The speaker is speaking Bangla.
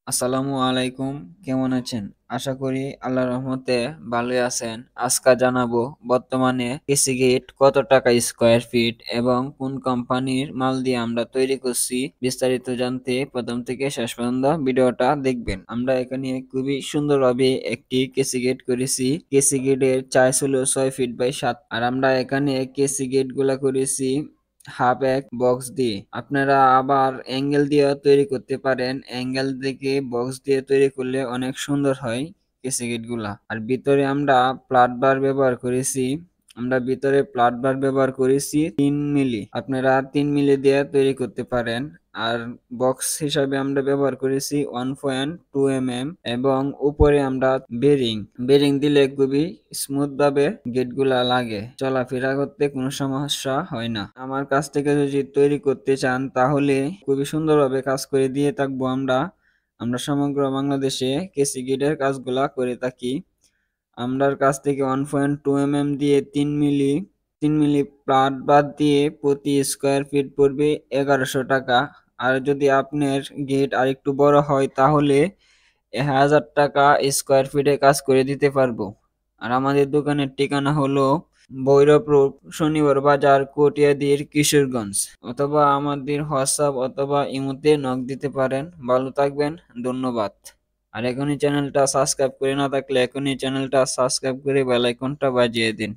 আসসালামু আলাইকুম। কেমন আছেন? আশা করি আল্লাহর রহমতে ভালোই আছেন। আজকে জানাবো বর্তমানে কেসি গেট কত টাকা স্কয়ার ফিট এবং কোন কোম্পানির মাল দিয়ে আমরা তৈরি করছি। বিস্তারিত জানতে প্রথম থেকে শেষ পর্যন্ত ভিডিওটা দেখবেন। আমরা এখানে খুবই সুন্দরভাবে একটি কেসি গেট করেছি। কেসি গেটের চাইজ হলো 6 ফিট বাই 7। আর আমরা এখানে কেসি গেট গুলা করেছি হাফ এক বক্স দিয়ে। আপনারা আবার অ্যাঙ্গেল দিয়েও তৈরি করতে পারেন। অ্যাঙ্গেল থেকে বক্স দিয়ে তৈরি করলে অনেক সুন্দর হয় কেসিগেট গুলা। আর ভিতরে আমরা প্লাট বার ব্যবহার করেছি। আমরা ভিতরে প্লাট বার ব্যবহার করেছি 3 মিলি। আপনারা 3 মিলি দিয়ে তৈরি করতে পারেন। আর বক্স হিসাবে আমরা ব্যবহার করেছি 1.2 mm এবং উপরে আমরা বেরিং বেরিং দিলে খুবই স্মুথ ভাবে গেট গুলা লাগে, চলাফেরা করতে কোনো সমস্যা হয় না। আমার কাছ থেকে যদি তৈরি করতে চান তাহলে খুবই সুন্দরভাবে কাজ করে দিয়ে থাকবো। আমরা সমগ্র বাংলাদেশে কেসি গেটের কাজগুলা করে থাকি। আমরার কাছ থেকে 1.2 mm দিয়ে 3 মিলি প্লাট বাদ দিয়ে প্রতি স্কোয়ার ফিট পড়বে 1100 টাকা। আর যদি আপনার গেট আরেকটু বড় হয় তাহলে 1000 টাকা স্কোয়ার ফিটে কাজ করে দিতে পারবো। আর আমাদের দোকানের ঠিকানা হলো ভৈরব রোড, শনিবার বাজার, কটিয়াদীর, কিশোরগঞ্জ। অথবা আমাদের হোয়াটসঅ্যাপ অথবা ইমোতে নক দিতে পারেন। ভালো থাকবেন, ধন্যবাদ। আর এখনই চ্যানেলটা সাবস্ক্রাইব করে না থাকলে এখনই চ্যানেলটা সাবস্ক্রাইব করে বেল আইকনটা বাজিয়ে দিন।